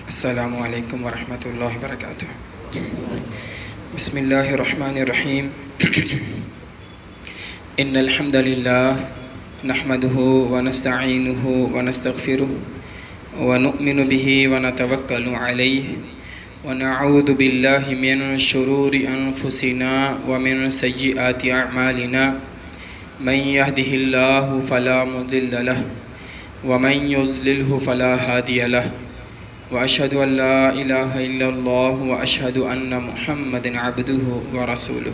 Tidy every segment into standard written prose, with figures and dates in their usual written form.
السلام علیکم ورحمۃ اللہ وبرکاتہ۔ بسم اللہ الرحمن الرحیم۔ ان الحمد للہ نحمده ونستعینه ونستغفره ونؤمن به ونتوکل علیہ ونعوذ باللہ من شرور انفسنا ومن سیئات اعمالنا من يهده الله فلا مضل له ومن يضلله فلا هادي له وأشهد أن لا إله إلا الله وأشهد أن محمدا عبده ورسوله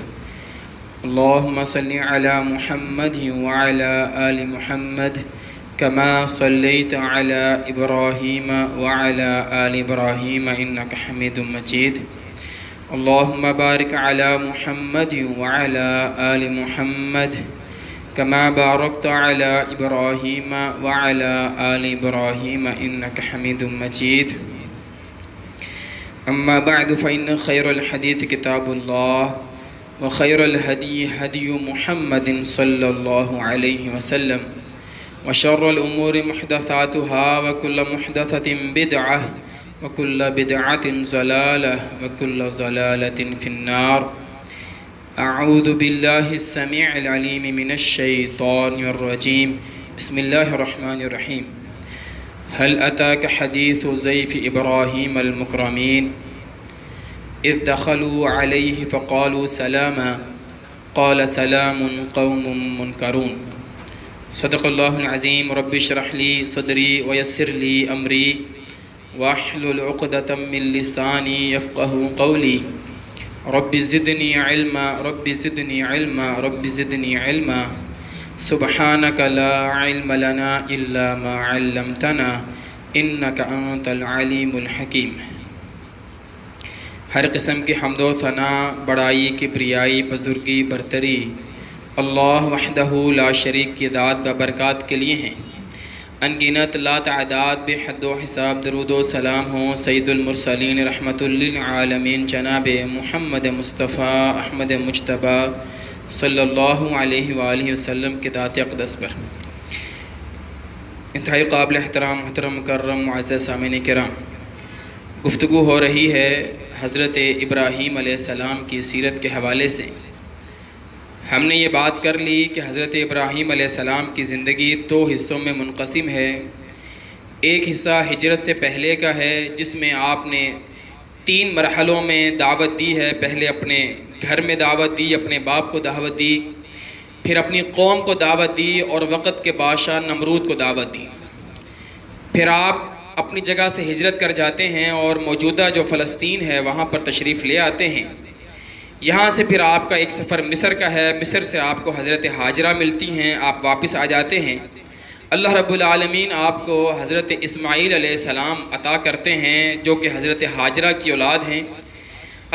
اللهم صل على محمد وعلى آل محمد كما صليت على إبراهيم وعلى آل إبراهيم إنك حميد مجيد اللهم بارك على محمد وعلى آل محمد كما باركت على إبراهيم وعلى آل إبراهيم إنك حميد مجيد أما بعد فإن خير الحديث كتاب الله وخير الهدي هدي محمد صلى الله عليه وسلم وشر الأمور محدثاتها وكل محدثة بدعة وكل بدعة ضلالة وكل ضلالة في النار اعوذ باللہ السمیع العلیم من الشیطان الرجیم بسم اللہ الرحمن الرحیم هل اتاک حدیث ضیف ابراہیم المکرمین اذ دخلوا علیہ فقالوا سلاما قال سلام قوم منکرون۔ صدق اللہ العظیم۔ رب اشرح لی صدری ویسر لی امری واحلل عقدۃ من لسانی یفقہوا قولی رب زدنی علما رب زدنی علما رب زدنی علما سبحانک لا علم لنا الا ما علمتنا انک انت العلیم الحکیم۔ ہر قسم کی حمد و ثنا، بڑائی، کبریائی، بزرگی، برتری اللہ وحدہ لا شریک کی ذات ببرکات کے لیے ہیں۔ انگنت لا تعداد بے حد و حساب درود و سلام ہوں سید المرسلین رحمۃ للعالمین جناب محمد مصطفیٰ احمد مجتبیٰ صلی اللہ علیہ وآلہ وسلم کے ذات اقدس پر۔ انتہائی قابل احترام محترم مکرم معزز سامعین کرام، گفتگو ہو رہی ہے حضرت ابراہیم علیہ السلام کی سیرت کے حوالے سے۔ ہم نے یہ بات کر لی کہ حضرت ابراہیم علیہ السلام کی زندگی دو حصوں میں منقسم ہے۔ ایک حصہ ہجرت سے پہلے کا ہے جس میں آپ نے 3 مرحلوں میں دعوت دی ہے۔ پہلے اپنے گھر میں دعوت دی، اپنے باپ کو دعوت دی، پھر اپنی قوم کو دعوت دی اور وقت کے بادشاہ نمرود کو دعوت دی۔ پھر آپ اپنی جگہ سے ہجرت کر جاتے ہیں اور موجودہ جو فلسطین ہے وہاں پر تشریف لے آتے ہیں۔ یہاں سے پھر آپ کا ایک سفر مصر کا ہے، مصر سے آپ کو حضرت ہاجرہ ملتی ہیں، آپ واپس آ جاتے ہیں۔ اللہ رب العالمین آپ کو حضرت اسماعیل علیہ السلام عطا کرتے ہیں جو کہ حضرت ہاجرہ کی اولاد ہیں۔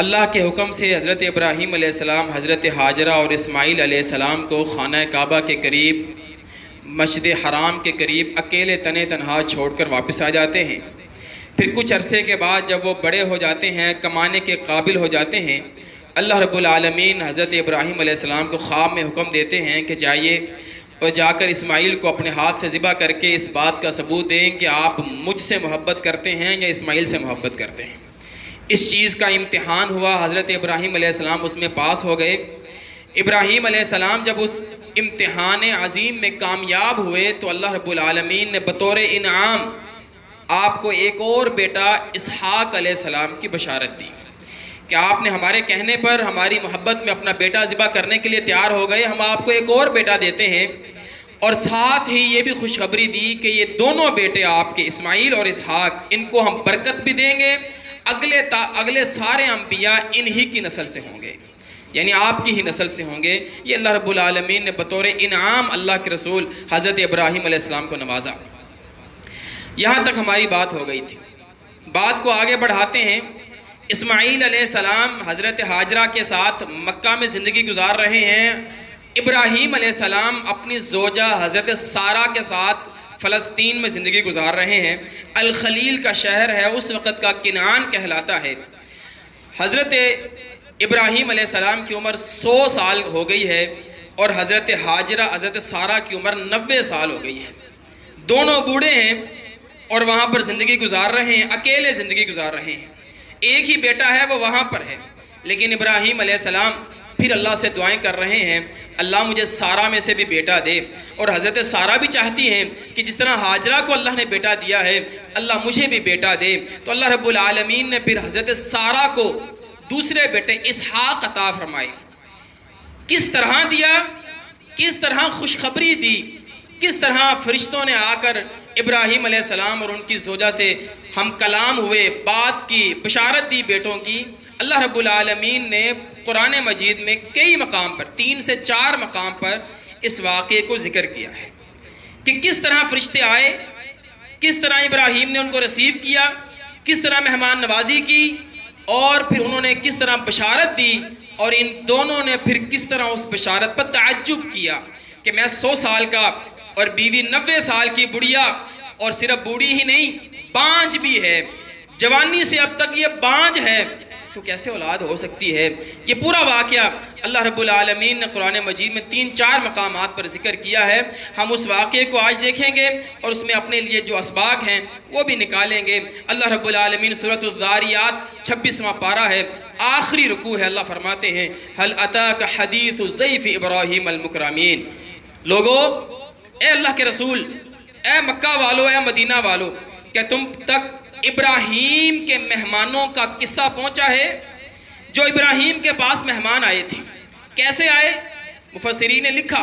اللہ کے حکم سے حضرت ابراہیم علیہ السلام حضرت ہاجرہ اور اسماعیل علیہ السلام کو خانہ کعبہ کے قریب، مسجد حرام کے قریب اکیلے تنے تنہا چھوڑ کر واپس آ جاتے ہیں۔ پھر کچھ عرصے کے بعد جب وہ بڑے ہو جاتے ہیں، کمانے کے قابل ہو جاتے ہیں، اللہ رب العالمین حضرت ابراہیم علیہ السلام کو خواب میں حکم دیتے ہیں کہ جائیے اور جا کر اسماعیل کو اپنے ہاتھ سے ذبح کر کے اس بات کا ثبوت دیں کہ آپ مجھ سے محبت کرتے ہیں یا اسماعیل سے محبت کرتے ہیں۔ اس چیز کا امتحان ہوا، حضرت ابراہیم علیہ السلام اس میں پاس ہو گئے۔ ابراہیم علیہ السلام جب اس امتحان عظیم میں کامیاب ہوئے تو اللہ رب العالمین نے بطور انعام آپ کو ایک اور بیٹا اسحاق علیہ السلام کی بشارت دی کہ آپ نے ہمارے کہنے پر ہماری محبت میں اپنا بیٹا ذبح کرنے کے لیے تیار ہو گئے، ہم آپ کو ایک اور بیٹا دیتے ہیں، اور ساتھ ہی یہ بھی خوشخبری دی کہ یہ دونوں بیٹے آپ کے اسماعیل اور اسحاق، ان کو ہم برکت بھی دیں گے، اگلے سارے انبیاء انہی کی نسل سے ہوں گے، یعنی آپ کی ہی نسل سے ہوں گے۔ یہ اللہ رب العالمین نے بطور انعام اللہ کے رسول حضرت ابراہیم علیہ السلام کو نوازا۔ یہاں تک ہماری بات ہو گئی تھی۔ بات کو آگے بڑھاتے ہیں۔ اسماعیل علیہ السلام حضرت ہاجرہ کے ساتھ مکہ میں زندگی گزار رہے ہیں۔ ابراہیم علیہ السلام اپنی زوجہ حضرت سارہ کے ساتھ فلسطین میں زندگی گزار رہے ہیں۔ الخلیل کا شہر ہے، اس وقت کا کنعان کہلاتا ہے۔ حضرت ابراہیم علیہ السلام کی عمر 100 سال ہو گئی ہے اور حضرت ہاجرہ حضرت سارہ کی عمر 90 سال ہو گئی ہے۔ دونوں بوڑھے ہیں، اور وہاں پر زندگی گزار رہے ہیں، اکیلے زندگی گزار رہے ہیں. ایک ہی بیٹا ہے، وہ وہاں پر ہے. لیکن ابراہیم علیہ السلام پھر اللہ سے دعائیں کر رہے ہیں، اللہ مجھے سارہ میں سے بھی بیٹا دے. اور حضرت سارہ بھی چاہتی ہیں کہ جس طرح ہاجرہ کو اللہ نے بیٹا دیا ہے، اللہ مجھے بھی بیٹا دے. تو اللہ رب العالمین نے پھر حضرت سارہ کو دوسرے بیٹے اسحاق عطا فرمائے. کس طرح دیا، کس طرح خوشخبری دی، کس طرح فرشتوں نے آ کر ابراہیم علیہ السلام اور ان کی زوجہ سے ہم کلام ہوئے، بات کی، بشارت دی بیٹوں کی. اللہ رب العالمین نے قرآن مجید میں کئی مقام پر، 3 سے 4 مقام پر اس واقعے کو ذکر کیا ہے کہ کس طرح فرشتے آئے، کس طرح ابراہیم نے ان کو ریسیو کیا، کس طرح مہمان نوازی کی، اور پھر انہوں نے کس طرح بشارت دی. اور ان دونوں نے پھر کس طرح اس بشارت پر تعجب کیا کہ میں 100 سال کا اور بیوی 90 سال کی بڑھیا، اور صرف بوڑھی ہی نہیں، بانجھ بھی ہے، جوانی سے اب تک یہ بانجھ ہے، اس کو کیسے اولاد ہو سکتی ہے. یہ پورا واقعہ اللہ رب العالمین نے قرآن مجید میں 3-4 مقامات پر ذکر کیا ہے. ہم اس واقعے کو آج دیکھیں گے اور اس میں اپنے لیے جو اسباق ہیں وہ بھی نکالیں گے. اللہ رب العالمین سورۃ الذاریات 26واں پارہ ہے، آخری رکوع ہے. اللہ فرماتے ہیں هل اتاک حدیث ضیف ابراہیم المکرمین. لوگو، اے اللہ کے رسول، اے مکہ والو، اے مدینہ والو، کیا تم تک ابراہیم کے مہمانوں کا قصہ پہنچا ہے؟ جو ابراہیم کے پاس مہمان آئے تھے، کیسے آئے؟ مفسرین نے لکھا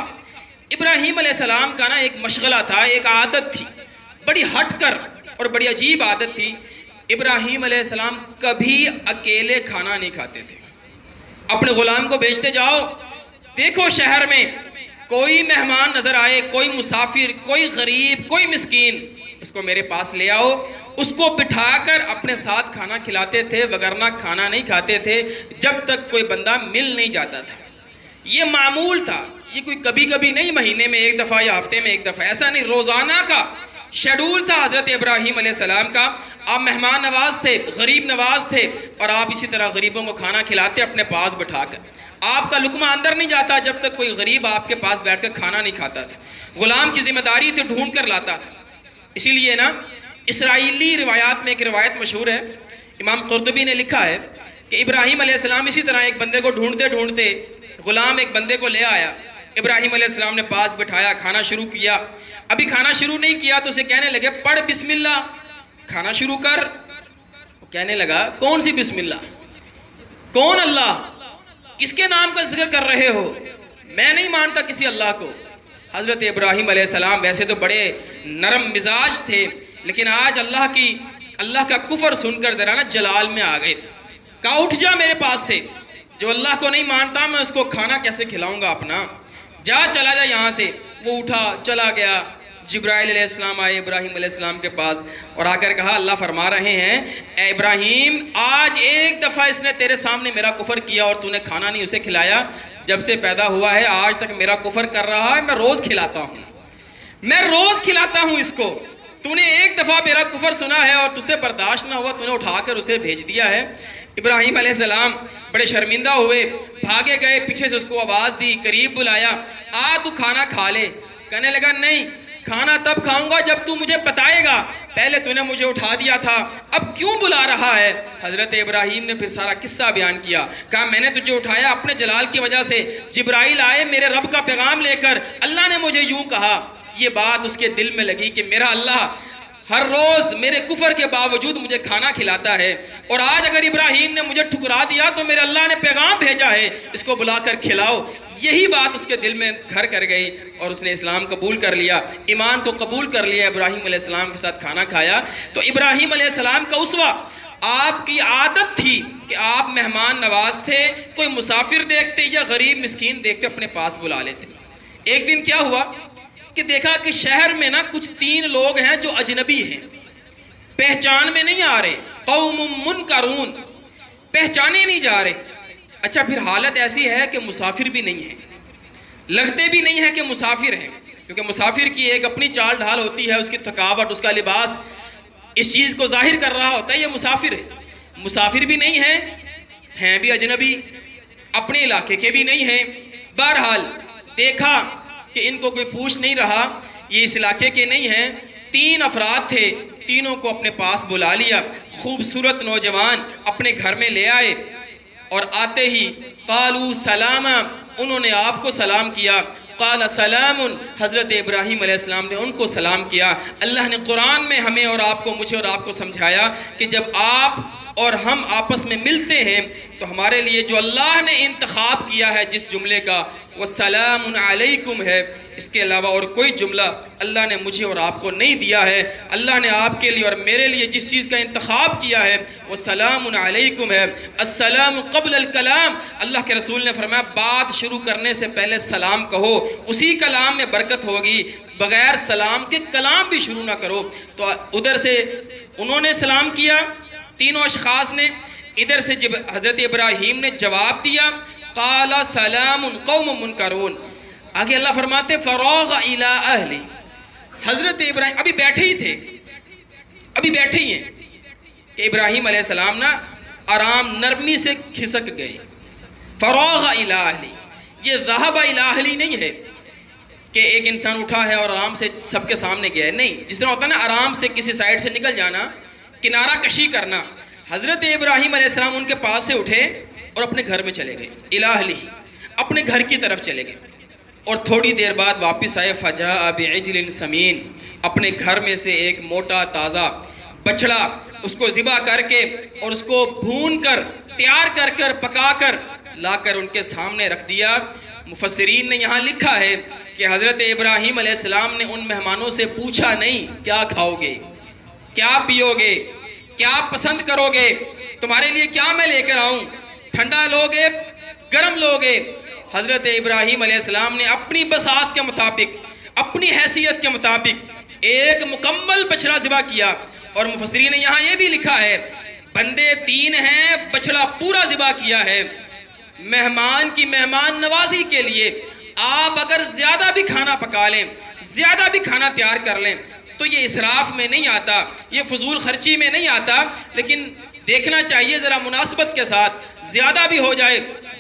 ابراہیم علیہ السلام کا نا ایک مشغلہ تھا، ایک عادت تھی، بڑی ہٹ کر اور بڑی عجیب عادت تھی. ابراہیم علیہ السلام کبھی اکیلے کھانا نہیں کھاتے تھے. اپنے غلام کو بھیجتے جاؤ، دیکھو شہر میں کوئی مہمان نظر آئے، کوئی مسافر، کوئی غریب، کوئی مسکین، اس کو میرے پاس لے آؤ. اس کو بٹھا کر اپنے ساتھ کھانا کھلاتے تھے، وگرنہ کھانا نہیں کھاتے تھے جب تک کوئی بندہ مل نہیں جاتا تھا. یہ معمول تھا، یہ کوئی کبھی کبھی نہیں، مہینے میں 1 دفعہ یا ہفتے میں 1 دفعہ، ایسا نہیں، روزانہ کا شیڈول تھا حضرت ابراہیم علیہ السلام کا. آپ مہمان نواز تھے، غریب نواز تھے، اور آپ اسی طرح غریبوں کو کھانا کھلاتے اپنے پاس بٹھا کر. آپ کا لقمہ اندر نہیں جاتا جب تک کوئی غریب آپ کے پاس بیٹھ کر کھانا نہیں کھاتا تھا. غلام کی ذمہ داری تھی، ڈھونڈ کر لاتا تھا. اسی لیے نا اسرائیلی روایات میں ایک روایت مشہور ہے، امام قرطبی نے لکھا ہے کہ ابراہیم علیہ السلام اسی طرح ایک بندے کو ڈھونڈتے ڈھونڈتے غلام ایک بندے کو لے آیا. ابراہیم علیہ السلام نے پاس بٹھایا، کھانا شروع کیا. ابھی کھانا شروع نہیں کیا تو اسے کہنے لگے پڑھ بسم اللہ، کھانا شروع کر. وہ کہنے لگا کون سی بسم اللہ، کون اللہ، کس کے نام کا ذکر کر رہے ہو؟ میں نہیں مانتا کسی اللہ کو. حضرت ابراہیم علیہ السلام ویسے تو بڑے نرم مزاج تھے، لیکن آج اللہ کا کفر سن کر ذرا نا جلال میں آ گئے. کہا اٹھ جا میرے پاس سے، جو اللہ کو نہیں مانتا میں اس کو کھانا کیسے کھلاؤں گا اپنا، جا چلا جا یہاں سے. وہ اٹھا چلا گیا. جبرائیل علیہ السلام آئے ابراہیم علیہ السلام کے پاس اور آ کر کہا اللہ فرما رہے ہیں اے ابراہیم، آج ایک دفعہ اس نے تیرے سامنے میرا کفر کیا اور تو نے کھانا نہیں اسے کھلایا. جب سے پیدا ہوا ہے آج تک میرا کفر کر رہا ہے، میں روز کھلاتا ہوں، میں روز کھلاتا ہوں اس کو. تو نے ایک دفعہ میرا کفر سنا ہے اور تجھ سے برداشت نہ ہوا، تو نے اٹھا کر اسے بھیج دیا ہے. ابراہیم علیہ السلام بڑے شرمندہ ہوئے، بھاگے گئے، پیچھے سے اس کو آواز دی، قریب بلایا، آ تو کھانا کھا لے. کہنے لگا نہیں، کھانا تب کھاؤں گا جب تو مجھے بتائے گا، پہلے تو نے مجھے اٹھا دیا تھا، اب کیوں بلا رہا ہے؟ حضرت ابراہیم نے پھر سارا قصہ بیان کیا. کہا میں نے تجھے اٹھایا اپنے جلال کی وجہ سے، جبرائیل آئے میرے رب کا پیغام لے کر، اللہ نے مجھے یوں کہا. یہ بات اس کے دل میں لگی کہ میرا اللہ ہر روز میرے کفر کے باوجود مجھے کھانا کھلاتا ہے، اور آج اگر ابراہیم نے مجھے ٹھکرا دیا تو میرے اللہ نے پیغام بھیجا ہے اس کو بلا کر کھلاؤ. یہی بات اس کے دل میں گھر کر گئی اور اس نے اسلام قبول کر لیا، ایمان کو قبول کر لیا، ابراہیم علیہ السلام کے ساتھ کھانا کھایا. تو ابراہیم علیہ السلام کا اسوہ، آپ کی عادت تھی کہ آپ مہمان نواز تھے، کوئی مسافر دیکھتے یا غریب مسکین دیکھتے اپنے پاس بلا لیتے. ایک دن کیا ہوا کہ دیکھا کہ شہر میں نا کچھ 3 لوگ ہیں جو اجنبی ہیں، پہچان میں نہیں آ رہے، قوم منکرون، پہچانے نہیں جا رہے. اچھا پھر حالت ایسی ہے کہ مسافر بھی نہیں ہے، لگتے بھی نہیں ہے کہ مسافر ہیں، کیونکہ مسافر کی ایک اپنی چال ڈھال ہوتی ہے، اس کی تھکاوٹ، اس کا لباس اس چیز کو ظاہر کر رہا ہوتا ہے یہ مسافر ہے. مسافر بھی نہیں ہے، ہیں بھی اجنبی، اپنے علاقے کے بھی نہیں ہیں. بہرحال دیکھا کہ ان کو کوئی پوچھ نہیں رہا، یہ اس علاقے کے نہیں ہیں. 3 افراد تھے، تینوں کو اپنے پاس بلا لیا. خوبصورت نوجوان اپنے گھر میں لے آئے اور آتے ہی قالوا سلاما، انہوں نے آپ کو سلام کیا. قال سلام، حضرت ابراہیم علیہ السلام نے ان کو سلام کیا. اللہ نے قرآن میں ہمیں اور آپ کو، مجھے اور آپ کو سمجھایا کہ جب آپ اور ہم آپس میں ملتے ہیں تو ہمارے لیے جو اللہ نے انتخاب کیا ہے جس جملے کا، وہ سلام علیکم ہے. اس کے علاوہ اور کوئی جملہ اللہ نے مجھے اور آپ کو نہیں دیا ہے. اللہ نے آپ کے لیے اور میرے لیے جس چیز کا انتخاب کیا ہے وہ سلام علیکم ہے. السلام قبل الکلام، اللہ کے رسول نے فرمایا بات شروع کرنے سے پہلے سلام کہو، اسی کلام میں برکت ہوگی. بغیر سلام کے کلام بھی شروع نہ کرو. تو ادھر سے انہوں نے سلام کیا تینوں اشخاص نے، ادھر سے جب حضرت ابراہیم نے جواب دیا قال سلام قوم منکرون. آگے اللہ فرماتے فراغ الی اہلی، حضرت ابراہیم ابھی بیٹھے ہی تھے، ابھی بیٹھے ہی ہیں کہ ابراہیم علیہ السلام نا آرام نرمی سے کھسک گئے. فراغ الی اہلی، یہ ذہب الی اہلی نہیں ہے کہ ایک انسان اٹھا ہے اور آرام سے سب کے سامنے گیا ہے، نہیں. جس طرح ہوتا ہے نا آرام سے کسی سائڈ سے نکل جانا، کنارہ کشی کرنا. حضرت ابراہیم علیہ السلام ان کے پاس سے اٹھے اور اپنے گھر میں چلے گئے، الی اہلی، اپنے گھر کی طرف چلے گئے. اور تھوڑی دیر بعد واپس آئے. فجاء بعجل سمین، اپنے گھر میں سے ایک موٹا تازہ بچڑا اس کو ذبح کر کے اور اس کو بھون کر تیار کر کر پکا کر لا کر ان کے سامنے رکھ دیا. مفسرین نے یہاں لکھا ہے کہ حضرت ابراہیم علیہ السلام نے ان مہمانوں سے پوچھا نہیں کیا کھاؤ گے، کیا پیو گے، کیا پسند کرو گے، تمہارے لیے کیا میں لے کر آؤں، ٹھنڈا لوگے گرم لوگے. حضرت ابراہیم علیہ السلام نے اپنی بساط کے مطابق، اپنی حیثیت کے مطابق ایک مکمل بچڑا ذبح کیا. اور مفسرین نے یہاں یہ بھی لکھا ہے بندے 3 ہیں، بچڑا پورا ذبح کیا ہے. مہمان کی مہمان نوازی کے لیے آپ اگر زیادہ بھی کھانا پکا لیں، زیادہ بھی کھانا تیار کر لیں تو یہ اسراف میں نہیں آتا، یہ فضول خرچی میں نہیں آتا. لیکن دیکھنا چاہیے ذرا مناسبت کے ساتھ، زیادہ بھی ہو جائے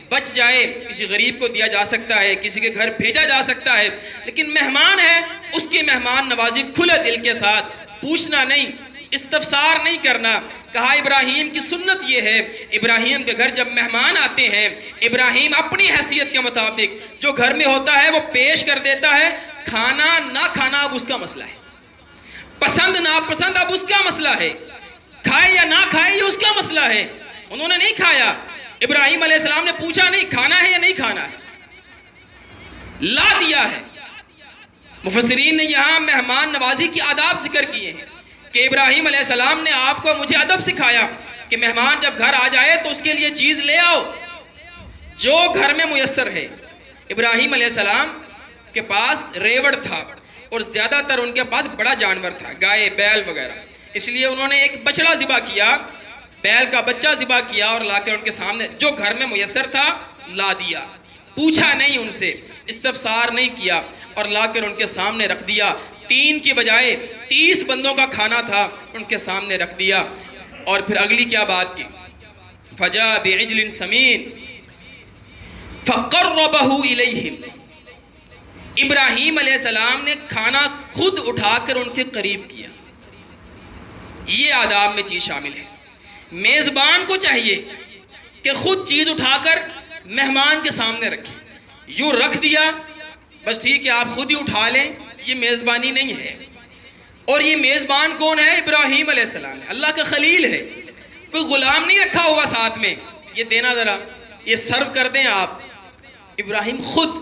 بچ جائے، کسی غریب کو دیا جا سکتا ہے، کسی کے گھر بھیجا جا سکتا ہے. لیکن مہمان ہے اس کی مہمان نوازی کھلے دل کے ساتھ، پوچھنا نہیں، استفسار نہیں کرنا. کہا ابراہیم کی سنت یہ ہے، ابراہیم کے گھر جب مہمان آتے ہیں ابراہیم اپنی حیثیت کے مطابق جو گھر میں ہوتا ہے وہ پیش کر دیتا ہے. کھانا نہ کھانا اب اس کا مسئلہ ہے، پسند ناپسند اب اس کا مسئلہ ہے، کھائے یا نہ کھائے یہ اس کا مسئلہ ہے. انہوں نے نہیں کھایا، ابراہیم علیہ السلام نے پوچھا نہیں کھانا ہے یا نہیں کھانا ہے، لا دیا ہے. مفسرین نے یہاں مہمان نوازی کی آداب ذکر کیے ہیں کہ ابراہیم علیہ السلام نے آپ کو مجھے ادب سکھایا کہ مہمان جب گھر آ جائے تو اس کے لیے چیز لے آؤ جو گھر میں میسر ہے. ابراہیم علیہ السلام کے پاس ریوڑ تھا اور زیادہ تر ان کے پاس بڑا جانور تھا، گائے بیل وغیرہ، اس لیے انہوں نے ایک بچڑا ذبح کیا، بیل کا بچہ ذبح کیا اور لا کر ان کے سامنے جو گھر میں میسر تھا لا دیا. پوچھا نہیں ان سے، استفسار نہیں کیا اور لا کر ان کے سامنے رکھ دیا. 3 کی بجائے 30 بندوں کا کھانا تھا، ان کے سامنے رکھ دیا. اور پھر اگلی کیا بات کی، فجاء بعجل سمین فقربہ الیہم. ابراہیم علیہ السلام نے کھانا خود اٹھا کر ان کے قریب کیا. یہ آداب میں چیز شامل ہے. میزبان کو چاہیے کہ خود چیز اٹھا کر مہمان کے سامنے رکھے. یوں رکھ دیا بس ٹھیک ہے آپ خود ہی اٹھا لیں، یہ میزبانی نہیں ہے. اور یہ میزبان کون ہے؟ ابراہیم علیہ السلام ہے، اللہ کا خلیل ہے، کوئی غلام نہیں رکھا ہوا ساتھ میں. یہ دینا ذرا، یہ سرو کر دیں آپ. ابراہیم خود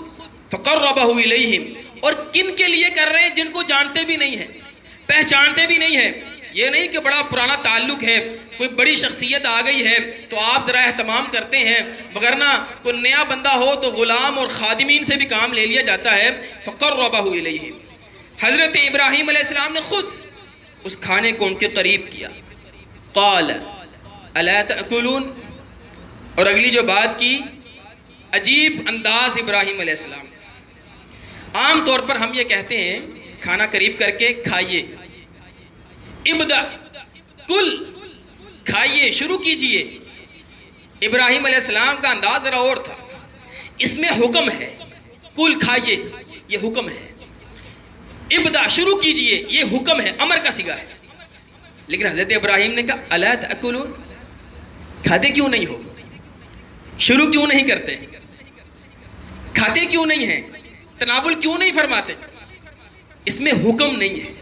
فقربہ الیہم. اور کن کے لیے کر رہے ہیں؟ جن کو جانتے بھی نہیں ہیں، پہچانتے بھی نہیں ہیں. یہ نہیں کہ بڑا پرانا تعلق ہے، کوئی بڑی شخصیت آ گئی ہے تو آپ ذرا اہتمام کرتے ہیں، وگرنہ کوئی نیا بندہ ہو تو غلام اور خادمین سے بھی کام لے لیا جاتا ہے. فقربہ الیہم. حضرت ابراہیم علیہ السلام نے خود اس کھانے کو ان کے قریب کیا. قال الا تأکلون. اور اگلی جو بات کی، عجیب انداز ابراہیم علیہ السلام. عام طور پر ہم یہ کہتے ہیں کھانا قریب کر کے کھائیے، ابدا کل، کھائیے، شروع کیجئے. ابراہیم علیہ السلام کا انداز ذرا اور تھا. اس میں حکم ہے، کل کھائیے، یہ حکم ہے. ابدا شروع کیجئے، یہ حکم ہے، امر کا صیغہ ہے. لیکن حضرت ابراہیم نے کہا الا تاکلون، کھاتے کیوں نہیں ہو؟ شروع کیوں نہیں کرتے؟ کھاتے کیوں نہیں ہیں؟ تناول کیوں نہیں فرماتے؟ اس میں حکم نہیں ہے،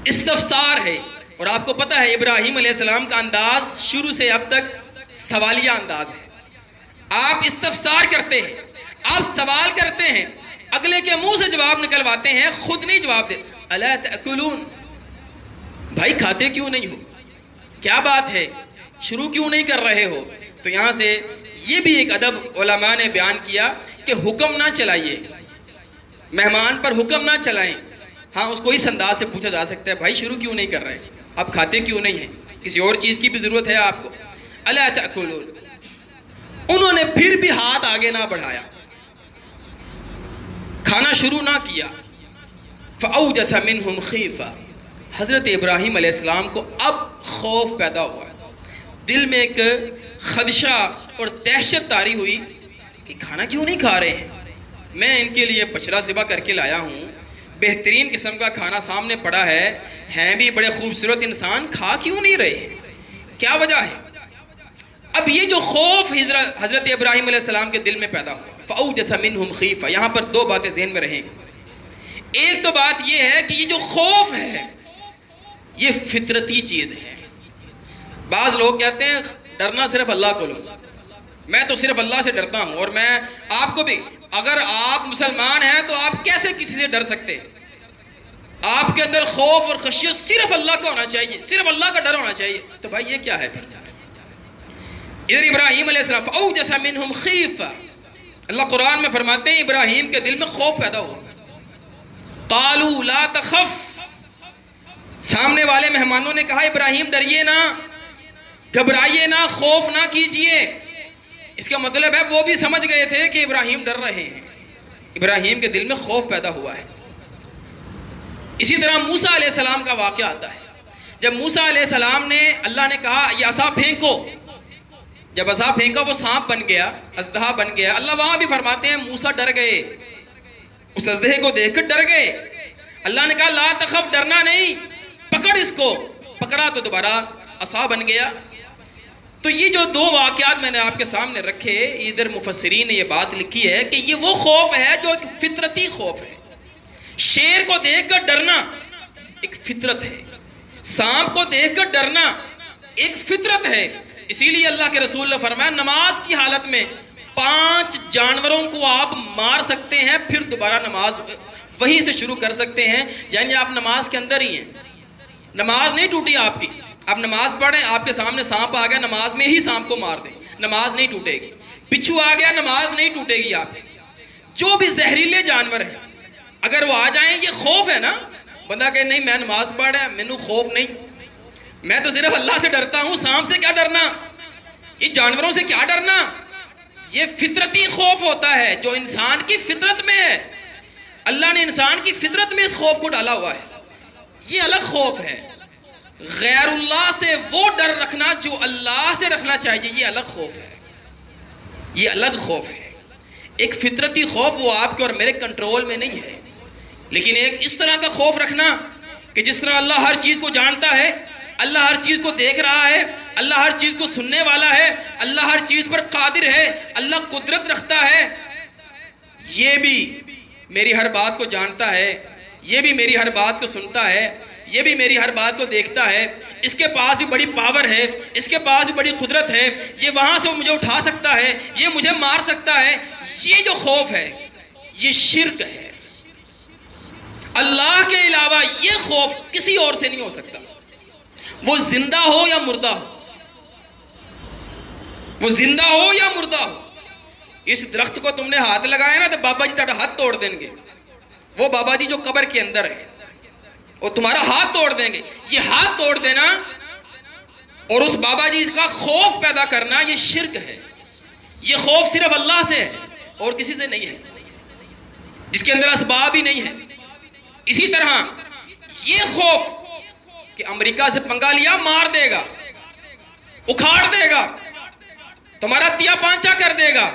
استفسار ہے۔ اور آپ کو پتہ ہے ابراہیم علیہ السلام کا انداز شروع سے اب تک سوالیہ انداز ہے۔ آپ استفسار کرتے ہیں، آپ سوال کرتے ہیں، اگلے کے منہ سے جواب نکلواتے ہیں، خود نہیں جواب دیتے۔ الا تاکلون، بھائی کھاتے کیوں نہیں ہو؟ کیا بات ہے؟ شروع کیوں نہیں کر رہے ہو؟ تو یہاں سے یہ بھی ایک ادب علماء نے بیان کیا کہ حکم نہ چلائیے، مہمان پر حکم نہ چلائیں۔ ہاں اس کو اس انداز سے پوچھا جا سکتا ہے بھائی شروع کیوں نہیں کر رہے، اب کھاتے کیوں نہیں ہیں، کسی اور چیز کی بھی ضرورت ہے آپ کو؟ الا تاکلون، انہوں نے پھر بھی ہاتھ آگے نہ بڑھایا، کھانا شروع نہ کیا۔ فاوجس منہم خیفہ، حضرت ابراہیم علیہ السلام کو اب خوف پیدا ہوا، دل میں ایک خدشہ اور دہشت طاری ہوئی کہ کھانا کیوں نہیں کھا رہے ہیں؟ میں ان کے لیے بچڑا ذبح کر کے لایا ہوں، بہترین قسم کا کھانا سامنے پڑا ہے، ہیں بھی بڑے خوبصورت انسان، کھا کیوں نہیں رہے ہیں؟ کیا وجہ ہے؟ اب یہ جو خوف حضرت ابراہیم علیہ السلام کے دل میں پیدا ہوا، فاوجس منہم خیفہ، یہاں پر دو باتیں ذہن میں رہیں۔ ایک تو بات یہ ہے کہ یہ جو خوف ہے یہ فطرتی چیز ہے۔ بعض لوگ کہتے ہیں ڈرنا صرف اللہ کو لو، میں تو صرف اللہ سے ڈرتا ہوں، اور میں آپ کو بھی، اگر آپ مسلمان ہیں تو آپ کیسے کسی سے ڈر سکتے ہیں؟ آپ کے اندر خوف اور خشیت صرف اللہ کا ہونا چاہیے، صرف اللہ کا ڈر ہونا چاہیے۔ تو بھائی یہ کیا ہے پھر؟ ادھر ابراہیم علیہ السلام فاوجس منہم خیفہ، اللہ قرآن میں فرماتے ہیں ابراہیم کے دل میں خوف پیدا ہوا۔ قالوا لا تخف، سامنے والے مہمانوں نے کہا ابراہیم ڈریے نہ، گھبرائیے نہ، خوف نہ کیجئے۔ اس کا مطلب ہے وہ بھی سمجھ گئے تھے کہ ابراہیم ڈر رہے ہیں، ابراہیم کے دل میں خوف پیدا ہوا ہے۔ اسی طرح موسیٰ علیہ السلام کا واقعہ آتا ہے، جب موسیٰ علیہ السلام نے، اللہ نے کہا یہ عصا پھینکو، جب عصا پھینکا وہ سانپ بن گیا، اژدہا بن گیا۔ اللہ وہاں بھی فرماتے ہیں موسیٰ ڈر گئے، اس اژدہے کو دیکھ کر ڈر گئے۔ اللہ نے کہا لا تخف، ڈرنا نہیں، پکڑ اس کو، پکڑا تو دوبارہ عصا بن گیا۔ تو یہ جو دو واقعات میں نے آپ کے سامنے رکھے، ادھر مفسرین نے یہ بات لکھی ہے کہ یہ وہ خوف ہے جو ایک فطرتی خوف ہے۔ شیر کو دیکھ کر ڈرنا ایک فطرت ہے، سانپ کو دیکھ کر ڈرنا ایک فطرت ہے۔ اسی لیے اللہ کے رسول نے فرمایا نماز کی حالت میں 5 جانوروں کو آپ مار سکتے ہیں، پھر دوبارہ نماز وہیں سے شروع کر سکتے ہیں، یعنی آپ نماز کے اندر ہی ہیں، نماز نہیں ٹوٹی آپ کی۔ آپ نماز پڑھیں، آپ کے سامنے سانپ آ گیا، نماز میں ہی سانپ کو مار دیں، نماز نہیں ٹوٹے گی۔ بچھو آ گیا، نماز نہیں ٹوٹے گی آپ کی۔ جو بھی زہریلے جانور ہیں اگر وہ آ جائیں، یہ خوف ہے نا، بندہ کہ نہیں میں نماز پڑھ رہا، مینوں خوف نہیں، میں تو صرف اللہ سے ڈرتا ہوں، سانپ سے کیا ڈرنا، یہ جانوروں سے کیا ڈرنا۔ یہ فطرتی خوف ہوتا ہے جو انسان کی فطرت میں ہے، اللہ نے انسان کی فطرت میں اس خوف کو ڈالا ہوا ہے، یہ الگ خوف ہے۔ غیر اللہ سے وہ ڈر رکھنا جو اللہ سے رکھنا چاہیے، یہ الگ خوف ہے، یہ الگ خوف ہے۔ ایک فطرتی خوف وہ آپ کے اور میرے کنٹرول میں نہیں ہے، لیکن ایک اس طرح کا خوف رکھنا کہ جس طرح اللہ ہر چیز کو جانتا ہے، اللہ ہر چیز کو دیکھ رہا ہے، اللہ ہر چیز کو سننے والا ہے، اللہ ہر چیز پر قادر ہے، اللہ قدرت رکھتا ہے، یہ بھی میری ہر بات کو جانتا ہے، یہ بھی میری ہر بات کو سنتا ہے، یہ بھی میری ہر بات کو دیکھتا ہے، اس کے پاس بھی بڑی پاور ہے، اس کے پاس بھی بڑی قدرت ہے، یہ وہاں سے مجھے اٹھا سکتا ہے، یہ مجھے مار سکتا ہے۔ یہ جو خوف ہے یہ شرک ہے، اللہ کے علاوہ یہ خوف کسی اور سے نہیں ہو سکتا، وہ زندہ ہو یا مردہ ہو، وہ زندہ ہو یا مردہ ہو۔ اس درخت کو تم نے ہاتھ لگایا نا تو بابا جی تمہارا ہاتھ توڑ دیں گے، وہ بابا جی جو قبر کے اندر ہے وہ تمہارا ہاتھ توڑ دیں گے۔ یہ ہاتھ توڑ دینا اور اس بابا جی کا خوف پیدا کرنا یہ شرک ہے۔ یہ خوف صرف اللہ سے ہے اور کسی سے نہیں ہے، جس کے اندر اسباب ہی نہیں ہے۔ اسی طرح یہ خوف کہ امریکہ سے پنگا لیا مار دے گا، اکھاڑ دے گا، تمہارا تیا پانچا کر دے گا،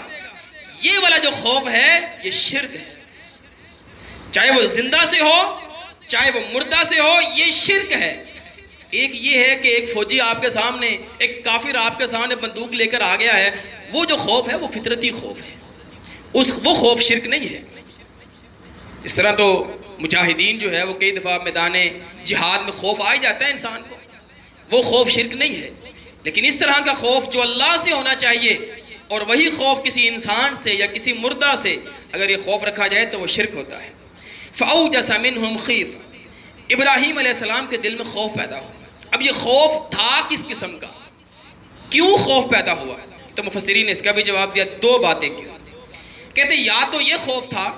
یہ والا جو خوف ہے یہ شرک ہے، چاہے وہ زندہ سے ہو چاہے وہ مردہ سے ہو، یہ شرک ہے۔ ایک یہ ہے کہ ایک فوجی آپ کے سامنے، ایک کافر آپ کے سامنے بندوق لے کر آ گیا ہے، وہ جو خوف ہے وہ فطرتی خوف ہے، وہ خوف شرک نہیں ہے۔ اس طرح تو مجاہدین جو ہے وہ کئی دفعہ میدان جہاد میں خوف آ ہی جاتا ہے انسان کو، وہ خوف شرک نہیں ہے۔ لیکن اس طرح کا خوف جو اللہ سے ہونا چاہیے، اور وہی خوف کسی انسان سے یا کسی مردہ سے اگر یہ خوف رکھا جائے تو وہ شرک ہوتا ہے۔ فَأَوْجَسَ مِنْهُمْ خِيفَةً، ابراہیم علیہ السلام کے دل میں خوف پیدا ہوا۔ اب یہ خوف تھا کس قسم کا، کیوں خوف پیدا ہوا؟ تو مفسرین نے اس کا بھی جواب دیا، دو باتیں کی۔ کہتے یا تو یہ خوف تھا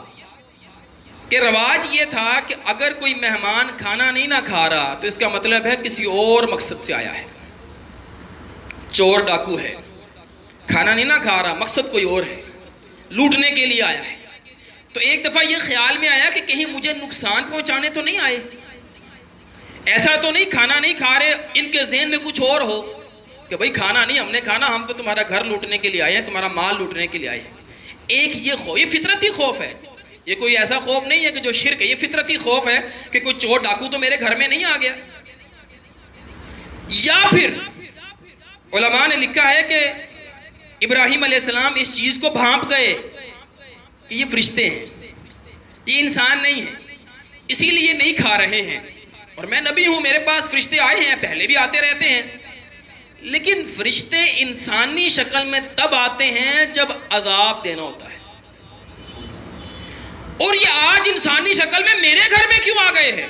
کہ رواج یہ تھا کہ اگر کوئی مہمان کھانا نہیں نہ کھا رہا تو اس کا مطلب ہے کسی اور مقصد سے آیا ہے، چور ڈاکو ہے، کھانا نہیں نہ کھا رہا، مقصد کوئی اور ہے، لوٹنے کے لیے آیا ہے۔ تو ایک دفعہ یہ خیال میں آیا کہ کہیں مجھے نقصان پہنچانے تو نہیں آئے، ایسا تو نہیں کھانا نہیں کھا رہے ان کے ذہن میں کچھ اور ہو کہ بھائی کھانا نہیں ہم نے کھانا، ہم تو تمہارا گھر لوٹنے کے لیے آئے ہیں، تمہارا مال لوٹنے کے لیے آئے ہیں۔ ایک یہ خوف، یہ فطرتی خوف ہے، یہ کوئی ایسا خوف نہیں ہے کہ جو شرک ہے، یہ فطرتی خوف ہے کہ کوئی چور ڈاکو تو میرے گھر میں نہیں آ گیا۔ یا پھر علماء نے لکھا ہے کہ ابراہیم علیہ السلام اس چیز کو بھانپ گئے کہ یہ فرشتے ہیں، یہ انسان نہیں ہیں، اسی لیے نہیں کھا رہے ہیں، اور میں نبی ہوں، میرے پاس فرشتے آئے ہیں، پہلے بھی آتے رہتے ہیں، لیکن فرشتے انسانی شکل میں تب آتے ہیں جب عذاب دینا ہوتا ہے، اور یہ آج انسانی شکل میں میرے گھر میں کیوں آ گئے ہیں؟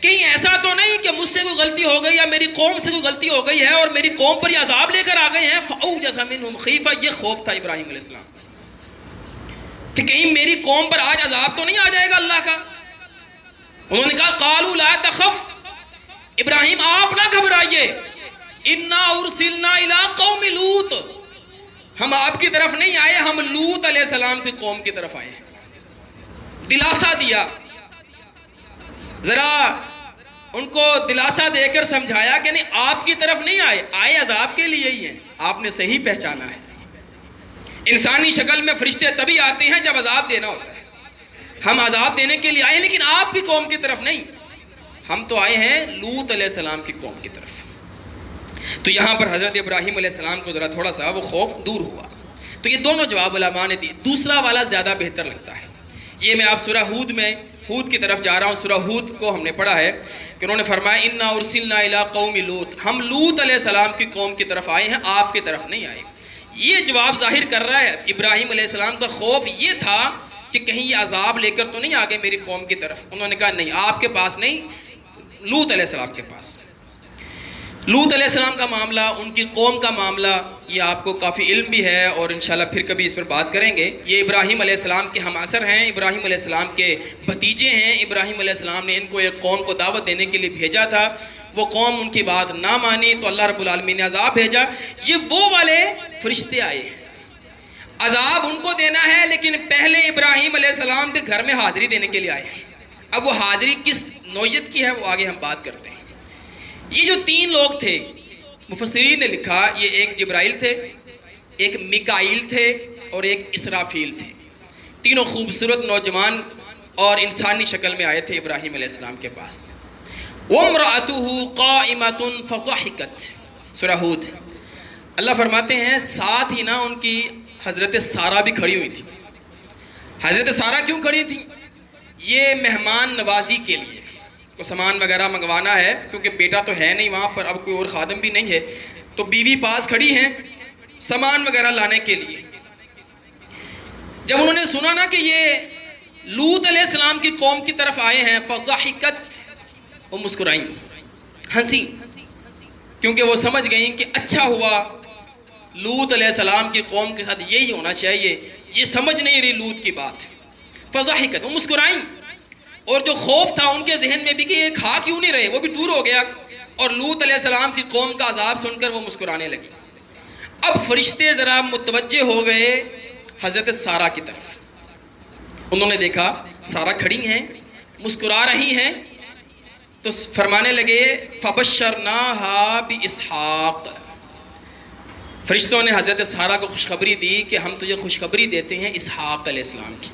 کہیں ایسا تو نہیں کہ مجھ سے کوئی غلطی ہو گئی یا میری قوم سے کوئی غلطی ہو گئی ہے اور میری قوم پر یہ عذاب لے کر آ گئے ہیں؟ فَأَوْجَسَ مِنْهُمْ خِيفَةً، یہ خوف تھا ابراہیم علیہ السلام کہ کہیں میری قوم پر آج عذاب تو نہیں آ جائے گا اللہ کا۔ انہوں نے کہا قَالُوا لَا تَخَفْ، ابراہیم آپ نہ گھبرائیے، إِنَّا أُرْسِلْنَا إِلَىٰ قَوْمِ لُوط، ہم آپ کی طرف نہیں آئے، ہم لوط علیہ السلام کی قوم کی طرف آئے ہیں۔ دلاسا دیا، ذرا ان کو دلاسا دے کر سمجھایا کہ نہیں آپ کی طرف نہیں آئے عذاب کے لیے ہی ہیں، آپ نے صحیح پہچانا ہے۔ انسانی شکل میں فرشتے تبھی آتے ہیں جب عذاب دینا ہوتا ہے، ہم عذاب دینے کے لیے آئے لیکن آپ کی قوم کی طرف نہیں، ہم تو آئے ہیں لوط علیہ السلام کی قوم کی طرف۔ تو یہاں پر حضرت ابراہیم علیہ السلام کو ذرا تھوڑا سا وہ خوف دور ہوا۔ تو یہ دونوں جواب علماء نے دی، دوسرا والا زیادہ بہتر لگتا ہے۔ یہ میں آپ سورہ ہود کی طرف جا رہا ہوں، سورہ ہود کو ہم نے پڑھا ہے کہ انہوں نے فرمایا اِنَّا أُرْسِلْنَا إِلَىٰ قَوْمِ لُوط، ہم لوط علیہ السلام کی قوم کی طرف آئے ہیں، آپ کی طرف نہیں آئے۔ یہ جواب ظاہر کر رہا ہے ابراہیم علیہ السلام کا خوف یہ تھا کہ کہیں یہ عذاب لے کر تو نہیں آگے میری قوم کی طرف۔ انہوں نے کہا نہیں، آپ کے پاس نہیں، لوط علیہ السلام کے پاس۔ لوط علیہ السلام کا معاملہ، ان کی قوم کا معاملہ، یہ آپ کو کافی علم بھی ہے اور انشاءاللہ پھر کبھی اس پر بات کریں گے۔ یہ ابراہیم علیہ السلام کے ہم عصر ہیں، ابراہیم علیہ السلام کے بھتیجے ہیں۔ ابراہیم علیہ السلام نے ان کو ایک قوم کو دعوت دینے کے لیے بھیجا تھا، وہ قوم ان کی بات نہ مانی تو اللہ رب العالمین نے عذاب بھیجا۔ یہ وہ والے فرشتے آئے ہیں، عذاب ان کو دینا ہے، لیکن پہلے ابراہیم علیہ السلام کے گھر میں حاضری دینے کے لیے آئے ہیں۔ اب وہ حاضری کس نوعیت کی ہے وہ آگے ہم بات کرتے ہیں۔ یہ جو تین لوگ تھے، مفسرین نے لکھا یہ ایک جبرائیل تھے، ایک میکائیل تھے اور ایک اسرافیل تھے۔ تینوں خوبصورت نوجوان اور انسانی شکل میں آئے تھے ابراہیم علیہ السلام کے پاس۔ وَامْرَأَتُهُ قَائِمَةٌ فَضَحِكَتْ، سورہ ہود۔ اللہ فرماتے ہیں ساتھ ہی نا ان کی حضرت سارہ بھی کھڑی ہوئی تھی۔ حضرت سارہ کیوں کھڑی تھی؟ یہ مہمان نوازی کے لیے، کو سامان وغیرہ منگوانا ہے، کیونکہ بیٹا تو ہے نہیں وہاں پر، اب کوئی اور خادم بھی نہیں ہے، تو بیوی پاس کھڑی ہیں سامان وغیرہ لانے کے لیے۔ جب انہوں نے سنا نا کہ یہ لوط علیہ السلام کی قوم کی طرف آئے ہیں، فضحکت، وہ مسکرائیں، ہنسی، کیونکہ وہ سمجھ گئیں کہ اچھا ہوا لوط علیہ السلام کی قوم کے ساتھ یہی ہونا چاہیے، یہ سمجھ نہیں رہی لوط کی بات۔ فضحکت، وہ مسکرائیں، اور جو خوف تھا ان کے ذہن میں بھی کہ یہ کھا کیوں نہیں رہے وہ بھی دور ہو گیا، اور لوط علیہ السلام کی قوم کا عذاب سن کر وہ مسکرانے لگی۔ اب فرشتے ذرا متوجہ ہو گئے حضرت سارہ کی طرف، انہوں نے دیکھا سارہ کھڑی ہیں مسکرا رہی ہیں، تو فرمانے لگے فَبَشَّرْنَاهَا بِإِسْحَاقَ، فرشتوں نے حضرت سارہ کو خوشخبری دی کہ ہم تجھے خوشخبری دیتے ہیں اسحاق علیہ السلام کی۔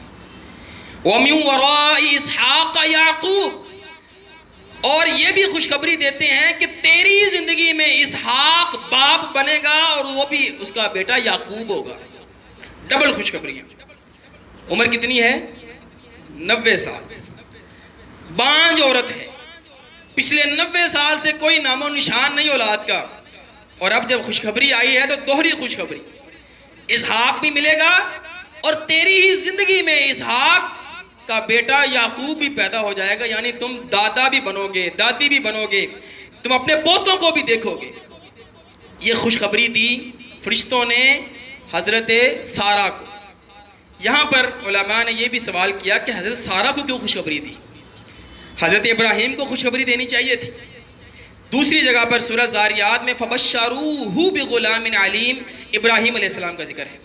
وَمِن وَرَاءِ إِسْحَاقَ يَعْقُوبَ، اور یہ بھی خوشخبری دیتے ہیں کہ تیری زندگی میں اسحاق باپ بنے گا اور وہ بھی اس کا بیٹا یعقوب ہوگا. ڈبل خوشخبریاں. عمر کتنی ہے؟ 90 سال. بانج عورت ہے. پچھلے 90 سال سے کوئی نام و نشان نہیں اولاد کا، اور اب جب خوشخبری آئی ہے تو دوہری خوشخبری. اسحاق بھی ملے گا اور تیری ہی زندگی میں اسحاق کا بیٹا یعقوب بھی پیدا ہو جائے گا. یعنی تم دادا بھی بنو گے، دادی بھی بنو گے، تم اپنے پوتوں کو بھی دیکھو گے. یہ خوشخبری دی فرشتوں نے حضرت سارہ کو. یہاں پر علماء نے یہ بھی سوال کیا کہ حضرت سارہ کو کیوں خوشخبری دی؟ حضرت ابراہیم کو خوشخبری دینی چاہیے تھی. دوسری جگہ پر سورہ زاریات میں فَبَشَّرُوهُ بِغُلَامٍ عَلِيمٍ ابراہیم علیہ السلام کا ذکر ہے.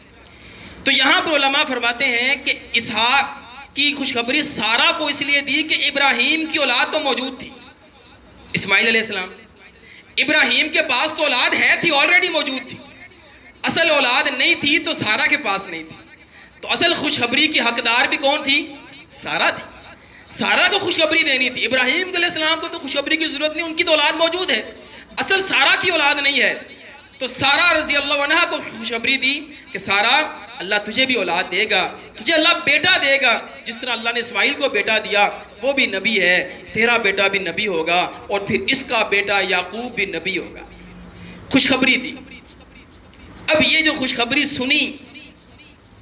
تو یہاں پر علماء فرماتے ہیں کہ اسحاق کی خوشخبری سارہ کو اس لیے دی کہ ابراہیم کی اولاد تو موجود تھی، اسماعیل علیہ السلام. ابراہیم کے پاس تو اولاد ہے تھی، آلریڈی موجود تھی. اصل اولاد نہیں تھی تو سارہ کے پاس نہیں تھی. تو اصل خوشخبری کی حقدار بھی کون تھی؟ سارہ تھی. سارہ کو خوشخبری دینی تھی. ابراہیم علیہ السلام کو تو خوشخبری کی ضرورت نہیں، ان کی تو اولاد موجود ہے. اصل سارہ کی اولاد نہیں ہے. تو سارہ رضی اللہ عنہ کو خوشخبری دی کہ سارہ، اللہ تجھے بھی اولاد دے گا، تجھے اللہ بیٹا دے گا. جس طرح اللہ نے اسماعیل کو بیٹا دیا، وہ بھی نبی ہے، تیرا بیٹا بھی نبی ہوگا، اور پھر اس کا بیٹا یعقوب بھی نبی ہوگا. خوشخبری دی. اب یہ جو خوشخبری سنی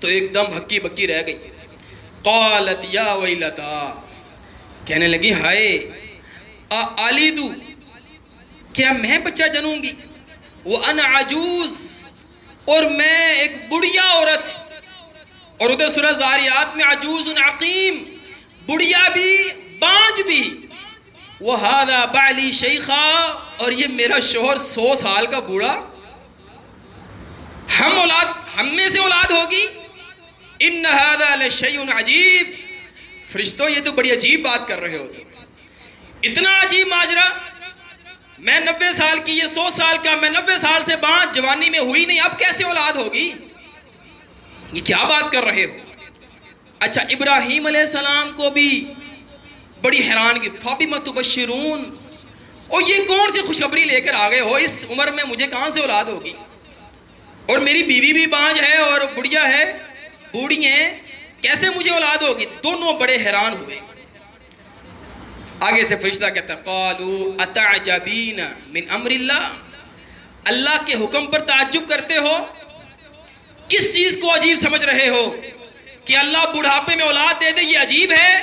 تو ایک دم ہکی بکی رہ گئی. قالت یا ویلتا، کہنے لگی ہائے، آلیدو، کیا میں بچہ جنوں گی؟ وَأَنَا عَجُوز، اور میں ایک بڑھیا عورت. اور ادھر سورہ زاریات میں عجوز عقیم، بڑھیا بھی بانج بھی. وَهَذَا بَعْلِي شَيْخًا، اور یہ میرا شوہر 100 سال کا بوڑھا. ہم میں سے اولاد ہوگی؟ اِنَّ هَذَا لَشَيْءٌ عَجِيبٌ. فرشتوں یہ تو بڑی عجیب بات کر رہے ہو. اتنا عجیب ماجرا، میں 90 سال کی، یہ 100 سال کا، میں 90 سال سے بانج، جوانی میں ہوئی نہیں، اب کیسے اولاد ہوگی؟ یہ کیا بات کر رہے ہو؟ اچھا، ابراہیم علیہ السلام کو بھی بڑی حیران کی. فَبِمَ تُبَشِّرُونَ، اور یہ کون سی خوشخبری لے کر آ گئے ہو؟ اس عمر میں مجھے کہاں سے اولاد ہوگی؟ اور میری بیوی بھی بانج ہے اور بڑھیا ہے، بوڑھی ہیں، کیسے مجھے اولاد ہوگی؟ دونوں بڑے حیران ہوئے. آگے سے فرشتہ کہتا ہے قَالُوا أَتَعْجَبِينَ مِنْ أَمْرِ اللَّهِ، اللہ کے حکم پر تعجب کرتے ہو؟ کس چیز کو عجیب سمجھ رہے ہو؟ کہ اللہ بڑھاپے میں اولاد دے دے، یہ عجیب ہے؟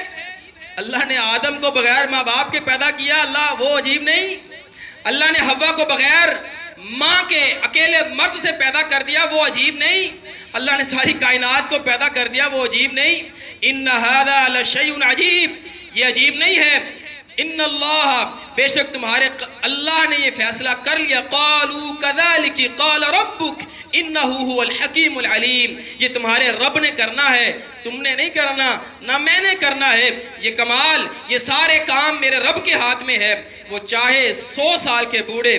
اللہ نے آدم کو بغیر ماں باپ کے پیدا کیا، اللہ وہ عجیب نہیں؟ اللہ نے حوا کو بغیر ماں کے اکیلے مرد سے پیدا کر دیا، وہ عجیب نہیں؟ اللہ نے ساری کائنات کو پیدا کر دیا، وہ عجیب نہیں؟ ان هذا لشیء عجیب، یہ عجیب نہیں ہے. ان اللہ، بے شک تمہارے اللہ نے یہ فیصلہ کر لیا. قالوا كذلك قال ربك انه هو الحکیم العلیم، یہ تمہارے رب نے کرنا ہے، تم نے نہیں کرنا، نہ میں نے کرنا ہے. یہ کمال، یہ سارے کام میرے رب کے ہاتھ میں ہے. وہ چاہے 100 سال کے بوڑھے،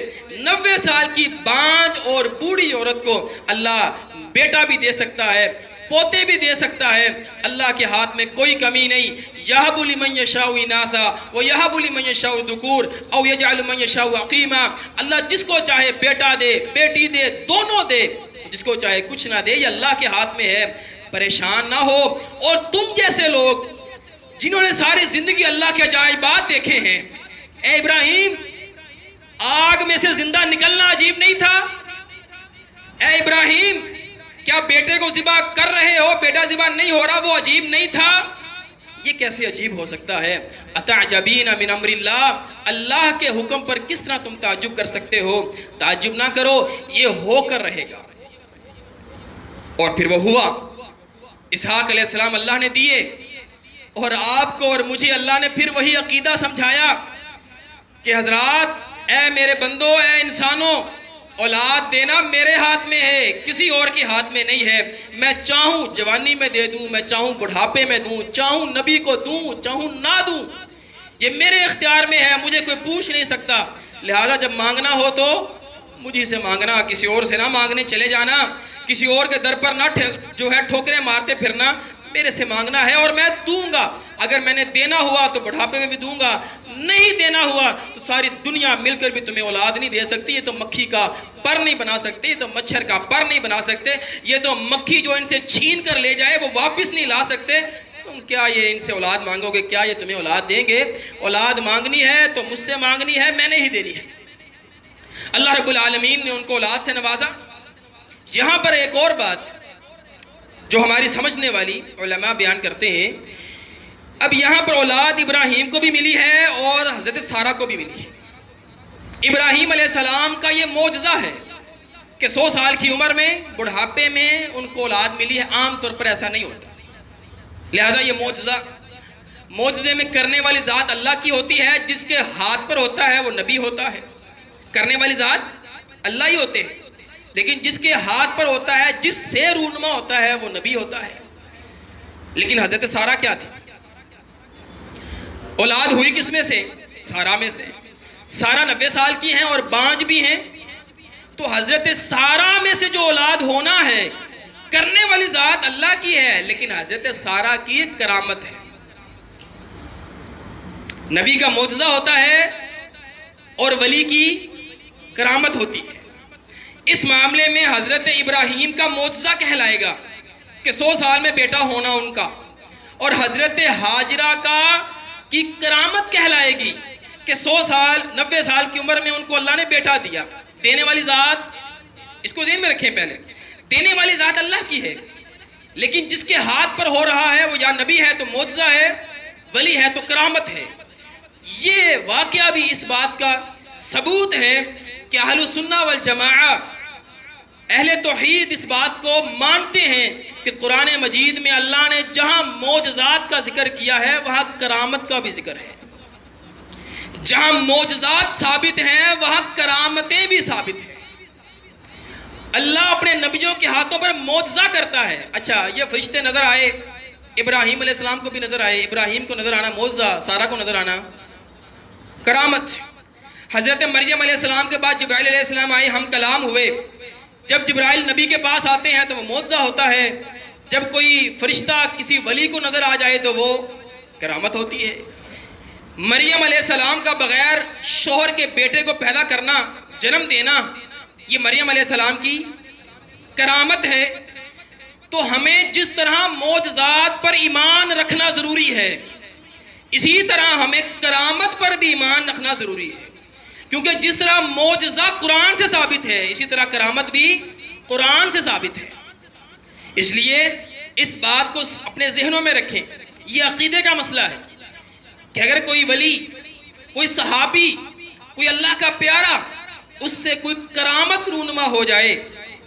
90 سال کی بانج اور بوڑھی عورت کو اللہ بیٹا بھی دے سکتا ہے، پوتے بھی دے سکتا ہے. اللہ کے ہاتھ میں کوئی کمی نہیں. یہب لمن یشاء اناثا ویہب لمن یشاء ذکور او یجعل من یشاء عقیما. اللہ جس کو چاہے بیٹا دے، بیٹی دے، دونوں دے، جس کو چاہے کچھ نہ دے. یہ اللہ کے ہاتھ میں ہے. پریشان نہ ہو. اور تم جیسے لوگ جنہوں نے ساری زندگی اللہ کے عجائبات دیکھے ہیں، اے ابراہیم، آگ میں سے زندہ نکلنا عجیب نہیں تھا؟ اے ابراہیم، کیا بیٹے کو ذبح کر رہے ہو، بیٹا ذبح نہیں ہو رہا، وہ عجیب نہیں تھا؟ یہ کیسے عجیب ہو سکتا ہے؟ اتعجبین من امر اللہ، اللہ کے حکم پر کس طرح تم تعجب کر سکتے ہو؟ تعجب نہ کرو، یہ ہو کر رہے گا. اور پھر وہ ہوا. اسحاق علیہ السلام اللہ نے دیے، اور آپ کو اور مجھے اللہ نے پھر وہی عقیدہ سمجھایا کہ حضرات، اے میرے بندو، اے انسانوں، اولاد دینا میرے ہاتھ میں ہے، کسی اور کے ہاتھ میں نہیں ہے. میں چاہوں جوانی میں دے دوں، میں چاہوں بڑھاپے میں دوں، چاہوں نبی کو دوں، چاہوں نہ دوں، یہ میرے اختیار میں ہے، مجھے کوئی پوچھ نہیں سکتا. لہذا جب مانگنا ہو تو مجھے سے مانگنا، کسی اور سے نہ مانگنے چلے جانا، کسی اور کے در پر نہ جو ہے ٹھوکریں مارتے پھرنا. میرے سے مانگنا ہے اور میں دوں گا. اگر میں نے دینا ہوا تو بڑھاپے میں بھی دوں گا, نہیں دینا ہوا تو ساری دنیا مل کر بھی تمہیں اولاد نہیں دے سکتی. یہ تو مکھی کا پر نہیں بنا سکتے, یہ تو مچھر کا پر نہیں بنا سکتے, یہ تو مکھی جو ان سے چھین کر لے جائے وہ واپس نہیں لا سکتے. تم کیا یہ ان سے اولاد مانگو گے؟ کیا یہ تمہیں اولاد دیں گے؟ اولاد مانگنی ہے تو مجھ سے مانگنی ہے, میں نے ہی دینی ہے. اللہ رب العالمین نے ان کو اولاد سے نوازا. یہاں پر ایک اور بات جو ہماری سمجھنے والی علماء بیان کرتے ہیں, اب یہاں پر اولاد ابراہیم کو بھی ملی ہے اور حضرت سارہ کو بھی ملی ہے. ابراہیم علیہ السلام کا یہ معجزہ ہے کہ 100 سال کی عمر میں بڑھاپے میں ان کو اولاد ملی ہے. عام طور پر ایسا نہیں ہوتا, لہذا یہ معجزے میں کرنے والی ذات اللہ کی ہوتی ہے. جس کے ہاتھ پر ہوتا ہے وہ نبی ہوتا ہے. کرنے والی ذات اللہ ہی ہوتے ہیں, لیکن جس کے ہاتھ پر ہوتا ہے, جس سے رونما ہوتا ہے, وہ نبی ہوتا ہے. لیکن حضرت سارہ کیا تھی؟ اولاد ہوئی کس میں سے؟ سارہ میں سے. سارہ 90 سال کی ہیں اور بانج بھی ہیں, تو حضرت سارہ میں سے جو اولاد ہونا ہے کرنے والی ذات اللہ کی ہے, لیکن حضرت سارہ کی ایک کرامت ہے. نبی کا معجزہ ہوتا ہے اور ولی کی کرامت ہوتی ہے. اس معاملے میں حضرت ابراہیم کا معجزہ کہلائے گا کہ 100 سال میں بیٹا ہونا ان کا, اور حضرت ہاجرہ کی کرامت کہلائے گی کہ 100 سال 90 سال کی عمر میں ان کو اللہ نے بیٹا دیا. دینے والی ذات, اس کو ذہن میں رکھیں پہلے, دینے والی ذات اللہ کی ہے, لیکن جس کے ہاتھ پر ہو رہا ہے وہ یا نبی ہے تو معجزہ ہے, ولی ہے تو کرامت ہے. یہ واقعہ بھی اس بات کا ثبوت ہے کہ اہل السنہ والجماعہ, اہل توحید اس بات کو مانتے ہیں کہ قرآن مجید میں اللہ نے جہاں معجزات کا ذکر کیا ہے وہاں کرامت کا بھی ذکر ہے. جہاں معجزات ثابت ہیں وہاں کرامتیں بھی ثابت ہیں. اللہ اپنے نبیوں کے ہاتھوں پر معجزہ کرتا ہے. اچھا, یہ فرشتے نظر آئے, ابراہیم علیہ السلام کو بھی نظر آئے, ابراہیم کو نظر آنا معجزہ, سارہ کو نظر آنا کرامت. حضرت مریم علیہ السلام کے بعد جبرائیل علیہ السلام آئے, ہم کلام ہوئے. جب جبرائیل نبی کے پاس آتے ہیں تو وہ معجزہ ہوتا ہے. جب کوئی فرشتہ کسی ولی کو نظر آ جائے تو وہ کرامت ہوتی ہے. مریم علیہ السلام کا بغیر شوہر کے بیٹے کو پیدا کرنا, جنم دینا, یہ مریم علیہ السلام کی کرامت ہے. تو ہمیں جس طرح معجزات پر ایمان رکھنا ضروری ہے, اسی طرح ہمیں کرامت پر بھی ایمان رکھنا ضروری ہے. کیونکہ جس طرح معجزہ قرآن سے ثابت ہے, اسی طرح کرامت بھی قرآن سے ثابت ہے. اس لیے اس بات کو اپنے ذہنوں میں رکھیں. یہ عقیدے کا مسئلہ ہے کہ اگر کوئی ولی, کوئی صحابی, کوئی اللہ کا پیارا, اس سے کوئی کرامت رونما ہو جائے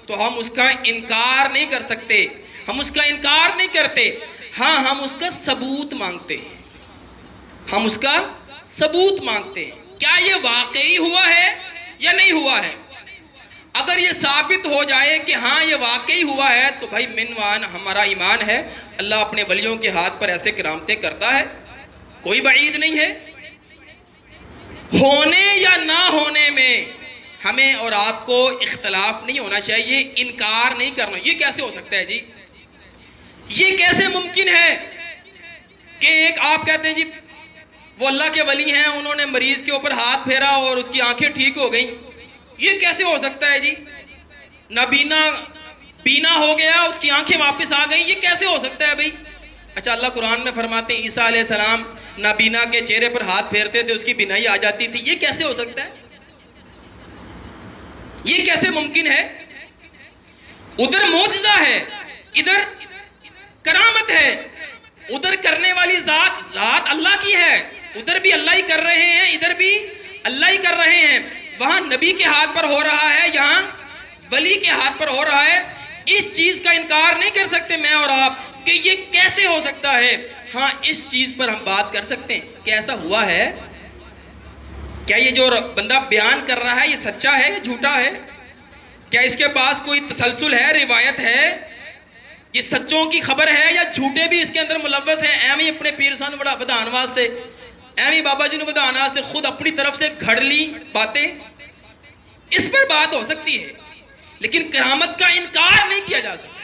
تو ہم اس کا انکار نہیں کر سکتے, ہم اس کا انکار نہیں کرتے. ہاں, ہم اس کا ثبوت مانگتے ہیں, ہم اس کا ثبوت مانگتے ہیں. کیا یہ واقعی ہوا ہے یا نہیں ہوا ہے؟ اگر یہ ثابت ہو جائے کہ ہاں یہ واقعی ہوا ہے تو بھائی منوان ہمارا ایمان ہے, اللہ اپنے ولیوں کے ہاتھ پر ایسے کرامتیں کرتا ہے, کوئی بعید نہیں ہے. ہونے یا نہ ہونے میں ہمیں اور آپ کو اختلاف نہیں ہونا چاہیے, انکار نہیں کرنا. یہ کیسے ہو سکتا ہے جی؟ یہ کیسے ممکن ہے کہ ایک آپ کہتے ہیں جی وہ اللہ کے ولی ہیں, انہوں نے مریض کے اوپر ہاتھ پھیرا اور اس کی آنکھیں ٹھیک ہو گئیں. یہ کیسے ہو سکتا ہے جی؟ نابینا بینا ہو گیا, اس کی آنکھیں واپس آ گئیں, یہ کیسے ہو سکتا ہے بھائی؟ اچھا, اللہ قرآن میں فرماتے ہیں عیسیٰ علیہ السلام نابینا کے چہرے پر ہاتھ پھیرتے تھے, اس کی بینائی آ جاتی تھی. یہ کیسے ہو سکتا ہے؟ یہ کیسے ممکن ہے؟ ادھر معجزہ ہے, ادھر کرامت ہے. ادھر کرنے والی ذات اللہ کی ہے, ادھر بھی اللہ ہی کر رہے ہیں, ادھر بھی اللہ ہی کر رہے ہیں. وہاں نبی کے ہاتھ پر ہو رہا ہے, یہاں ولی کے ہاتھ پر ہو رہا ہے. اس چیز کا انکار نہیں کر سکتے میں اور آپ کہ یہ کیسے ہو سکتا ہے. ہاں, اس چیز پر ہم بات کر سکتے ہیں کہ ایسا ہوا ہے. کیا یہ جو بندہ بیان کر رہا ہے یہ سچا ہے یا جھوٹا ہے؟ کیا اس کے پاس کوئی تسلسل ہے, روایت ہے, یہ سچوں کی خبر ہے یا جھوٹے بھی اس کے اندر ملوث ہیں؟ ایویں ہی اپنے پیر سان بڑا بدھان واسطے, ایویں بابا جی نے بدھان واسطے خود اپنی طرف سے گھڑ لی باتیں. اس پر بات ہو سکتی ہے, لیکن کرامت کا انکار نہیں کیا جا سکتا.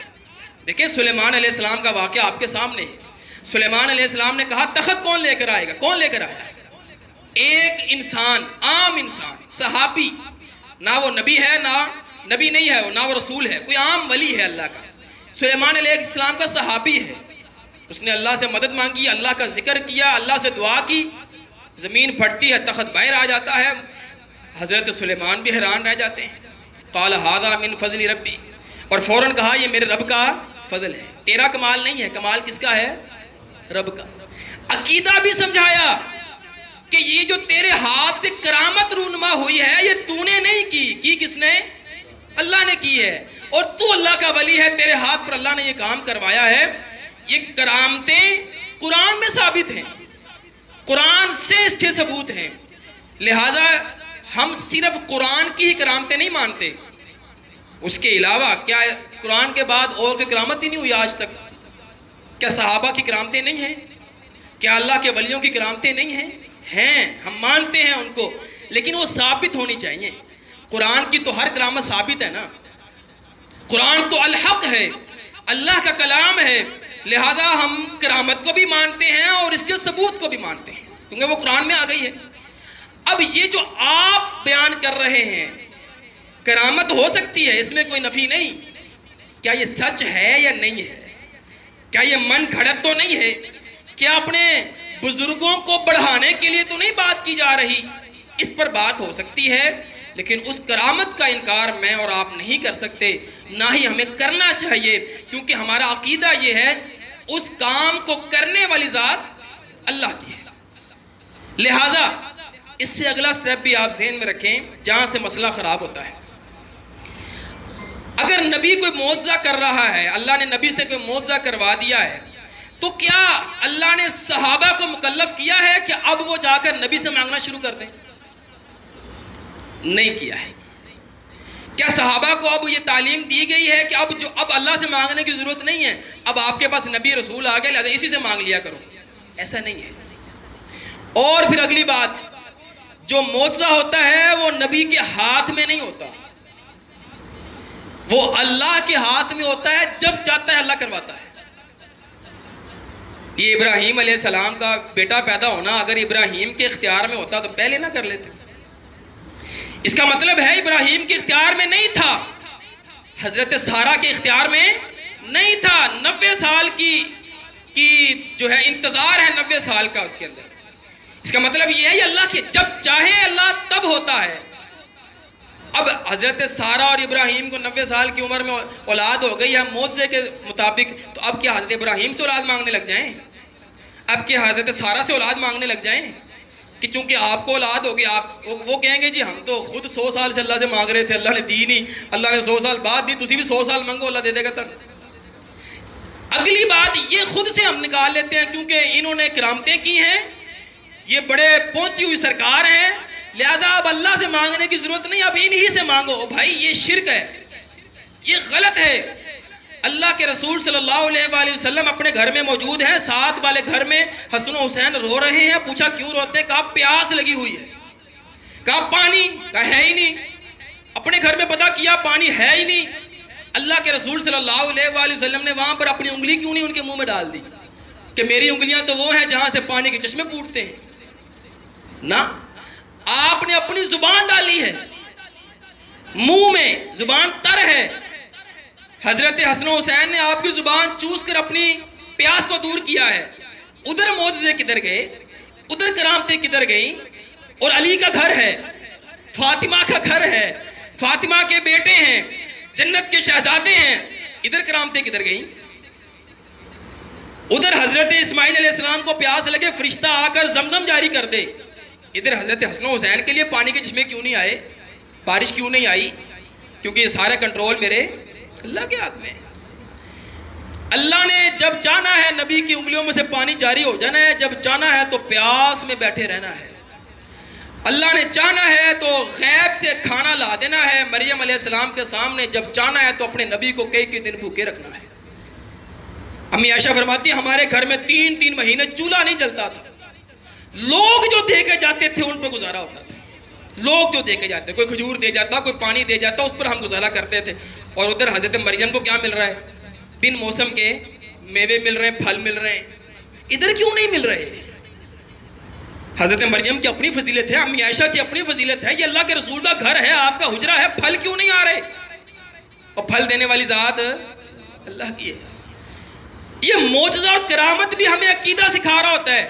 دیکھیں سلیمان علیہ السلام کا واقعہ آپ کے سامنے ہے. سلیمان علیہ السلام نے کہا تخت کون لے کر آئے گا؟ کون لے کر آیا؟ ایک انسان، عام انسان، صحابی، نہ وہ نبی ہے نہ نبی نہیں ہے، نہ وہ رسول ہے، کوئی عام ولی ہے اللہ کا. سلیمان علیہ السلام کا صحابی ہے. اس نے اللہ سے مدد مانگی، اللہ کا ذکر کیا، اللہ سے دعا کی، زمین پھٹتی ہے، تخت باہر آ جاتا ہے. حضرت سلیمان بھی حیران رہ جاتے ہیں. قال ھذا من فضل ربی، اور فوراً کہا یہ میرے رب کا فضل ہے، تیرا کمال نہیں ہے، کمال کس کا ہے؟ رب کا. عقیدہ بھی سمجھایا کہ یہ جو تیرے ہاتھ سے کرامت رونما ہوئی ہے یہ تو نے نہیں کی کس نے؟ اللہ نے کی ہے. اور تو اللہ کا ولی ہے، تیرے ہاتھ پر اللہ نے یہ کام کروایا ہے. یہ کرامتیں قرآن میں ثابت ہیں، قرآن سے اس کے ثبوت ہیں. لہٰذا ہم صرف قرآن کی ہی کرامتیں نہیں مانتے، اس کے علاوہ کیا قرآن کے بعد اور کوئی کرامت ہی نہیں ہوئی آج تک؟ کیا صحابہ کی کرامتیں نہیں ہیں؟ کیا اللہ کے ولیوں کی کرامتیں نہیں ہیں؟ ہیں، ہم مانتے ہیں ان کو، لیکن وہ ثابت ہونی چاہیے. قرآن کی تو ہر کرامت ثابت ہے نا. قرآن تو الحق ہے، اللہ کا کلام ہے، لہذا ہم کرامت کو بھی مانتے ہیں اور اس کے ثبوت کو بھی مانتے ہیں کیونکہ وہ قرآن میں آ گئی ہے. اب یہ جو آپ بیان کر رہے ہیں کرامت ہو سکتی ہے، اس میں کوئی نفی نہیں. کیا یہ سچ ہے یا نہیں ہے؟ کیا یہ من گھڑت تو نہیں ہے؟ کیا اپنے بزرگوں کو بڑھانے کے لیے تو نہیں بات کی جا رہی؟ اس پر بات ہو سکتی ہے، لیکن اس کرامت کا انکار میں اور آپ نہیں کر سکتے، نہ ہی ہمیں کرنا چاہیے، کیونکہ ہمارا عقیدہ یہ ہے اس کام کو کرنے والی ذات اللہ کی ہے. لہٰذا اس سے اگلا سٹیپ بھی آپ ذہن میں رکھیں جہاں سے مسئلہ خراب ہوتا ہے. اگر نبی کوئی معجزہ کر رہا ہے، اللہ نے نبی سے کوئی معجزہ کروا دیا ہے، تو کیا اللہ نے صحابہ کو مکلف کیا ہے کہ اب وہ جا کر نبی سے مانگنا شروع کر دیں؟ نہیں کیا ہے. کیا صحابہ کو اب یہ تعلیم دی گئی ہے کہ اب اللہ سے مانگنے کی ضرورت نہیں ہے، اب آپ کے پاس نبی رسول آ گئے لہذا اسی سے مانگ لیا کرو؟ ایسا نہیں ہے. اور پھر اگلی بات، جو معجزہ ہوتا ہے وہ نبی کے ہاتھ میں نہیں ہوتا، وہ اللہ کے ہاتھ میں ہوتا ہے. جب چاہتا ہے اللہ کرواتا ہے. یہ ابراہیم علیہ السلام کا بیٹا پیدا ہونا اگر ابراہیم کے اختیار میں ہوتا تو پہلے نہ کر لیتے. اس کا مطلب ہے ابراہیم کے اختیار میں نہیں تھا، حضرت سارہ کے اختیار میں نہیں تھا. 90 سال کی جو ہے انتظار ہے، 90 سال کا اس کے اندر. اس کا مطلب یہ ہے اللہ کے جب چاہے اللہ تب ہوتا ہے. اب حضرت سارہ اور ابراہیم کو 90 سال کی عمر میں اولاد ہو گئی ہے معجزے کے مطابق، تو اب کیا حضرت ابراہیم سے اولاد مانگنے لگ جائیں؟ اب کیا حضرت سارہ سے اولاد مانگنے لگ جائیں کہ چونکہ آپ کو اولاد ہوگی آپ وہ کہیں گے جی ہم تو خود 100 سال سے اللہ سے مانگ رہے تھے، اللہ نے دی نہیں، اللہ نے 100 سال بعد دی، تسی بھی 100 سال مانگو اللہ دے دے گا تب. اگلی بات یہ خود سے ہم نکال لیتے ہیں کیونکہ انہوں نے کرامتیں کی ہیں، یہ بڑے پہنچی ہوئی سرکار ہیں، لہذا اب اللہ سے مانگنے کی ضرورت نہیں، اب انہی سے مانگو. بھائی یہ شرک ہے، یہ غلط ہے. اللہ کے رسول صلی اللہ علیہ وآلہ وسلم اپنے گھر میں موجود ہیں، ساتھ والے گھر میں حسن و حسین رو رہے ہیں. پوچھا کیوں روتے؟ کہا پیاس لگی ہوئی ہے. کہا پانی؟ کہا ہے ہی نہیں. اپنے گھر میں پتہ کیا پانی ہے ہی نہیں. اللہ کے رسول صلی اللہ علیہ وآلہ وسلم نے وہاں پر اپنی انگلی کیوں نہیں ان کے منہ میں ڈال دی کہ میری انگلیاں تو وہ ہیں جہاں سے پانی کے چشمے پھوٹتے ہیں؟ نہ، آپ نے اپنی زبان ڈالی ہے، منہ میں زبان تر ہے. حضرت حسن و حسین نے آپ کی زبان چوس کر اپنی پیاس کو دور کیا ہے. ادھر معجزے کدھر گئے، ادھر کرامتیں کدھر گئیں؟ اور علی کا گھر ہے، فاطمہ کا گھر ہے، فاطمہ کے بیٹے ہیں، جنت کے شہزادے ہیں، ادھر کرامتیں کدھر گئیں؟ ادھر حضرت اسماعیل علیہ السلام کو پیاس لگے، فرشتہ آ کر زمزم جاری کر دے. ادھر حضرت حسن و حسین کے لیے پانی کے چشمے کیوں نہیں آئے، بارش کیوں نہیں آئی؟ کیونکہ یہ سارا کنٹرول میرے اللہ کے ہاتھ میں. اللہ نے جب چاہنا ہے نبی کی انگلیوں میں سے پانی جاری ہو جانا ہے، جب چاہنا ہے تو پیاس میں بیٹھے رہنا ہے. اللہ نے چاہنا ہے تو غیب سے کھانا لا دینا ہے مریم علیہ السلام کے سامنے، جب چاہنا ہے تو اپنے نبی کو کئی دن بھوکے رکھنا ہے. امی عائشہ فرماتی ہیں ہمارے گھر میں 3 مہینے چولہا نہیں جلتا تھا. لوگ جو دے کے جاتے تھے ان پہ گزارا ہوتا تھا. لوگ جو دے کے جاتے، کوئی کھجور دے جاتا، کوئی پانی دے جاتا، اس پر ہم گزارا کرتے تھے. اور ادھر حضرت مریم کو کیا مل رہا ہے؟ بن موسم کے میوے مل رہے ہیں، پھل مل رہے ہیں، ادھر کیوں نہیں مل رہے؟ حضرت مریم کی اپنی فضیلت ہے، امی عائشہ کی اپنی فضیلت ہے، یہ اللہ کے رسول کا گھر ہے، آپ کا حجرہ ہے، پھل کیوں نہیں آ رہے؟ اور پھل دینے والی ذات اللہ کی ہے۔ یہ معجزہ اور کرامت بھی ہمیں عقیدہ سکھا رہا ہوتا ہے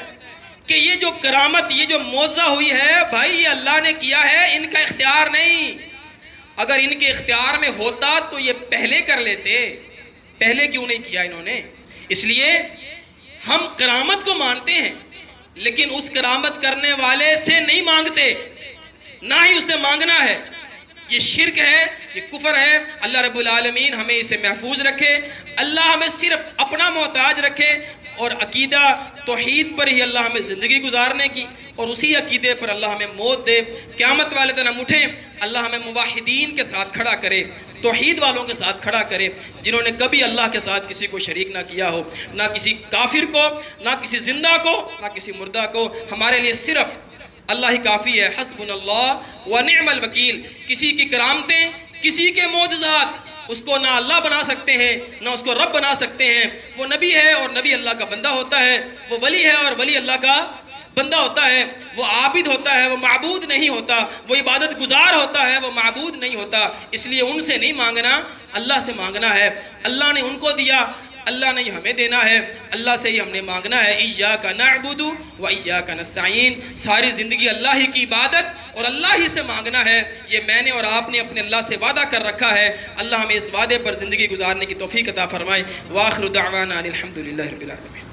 کہ یہ جو کرامت، یہ جو معجزہ ہوئی ہے بھائی، یہ اللہ نے کیا ہے، ان کا اختیار نہیں۔ اگر ان کے اختیار میں ہوتا تو یہ پہلے کر لیتے، پہلے کیوں نہیں کیا انہوں نے؟ اس لیے ہم کرامت کو مانتے ہیں لیکن اس کرامت کرنے والے سے نہیں مانگتے، نہ ہی اسے مانگنا ہے۔ یہ شرک ہے، یہ کفر ہے۔ اللہ رب العالمین ہمیں اسے محفوظ رکھے، اللہ ہمیں صرف اپنا محتاج رکھے، اور عقیدہ توحید پر ہی اللہ ہمیں زندگی گزارنے کی، اور اسی عقیدے پر اللہ ہمیں موت دے۔ قیامت والے دن ہم اٹھیں، اللہ ہمیں موحدین کے ساتھ کھڑا کرے، توحید والوں کے ساتھ کھڑا کرے، جنہوں نے کبھی اللہ کے ساتھ کسی کو شریک نہ کیا ہو، نہ کسی کافر کو، نہ کسی زندہ کو، نہ کسی مردہ کو۔ ہمارے لیے صرف اللہ ہی کافی ہے، حسبنا اللہ ونعم الوکیل۔ کسی کی کرامتیں، کسی کے معجزات، اس کو نہ اللہ بنا سکتے ہیں نہ اس کو رب بنا سکتے ہیں۔ وہ نبی ہے اور نبی اللہ کا بندہ ہوتا ہے، وہ ولی ہے اور ولی اللہ کا بندہ ہوتا ہے، وہ عابد ہوتا ہے، وہ معبود نہیں ہوتا، وہ عبادت گزار ہوتا ہے، وہ معبود نہیں ہوتا۔ اس لیے ان سے نہیں مانگنا، اللہ سے مانگنا ہے۔ اللہ نے ان کو دیا، اللہ نے ہمیں دینا ہے، اللہ سے ہی ہم نے مانگنا ہے۔ ایاک نعبد و ایاک نستعین، ساری زندگی اللہ ہی کی عبادت اور اللہ ہی سے مانگنا ہے۔ یہ میں نے اور آپ نے اپنے اللہ سے وعدہ کر رکھا ہے۔ اللہ ہمیں اس وعدے پر زندگی گزارنے کی توفیق عطا فرمائے۔ وآخر دعوانا الحمدللہ رب العالمین۔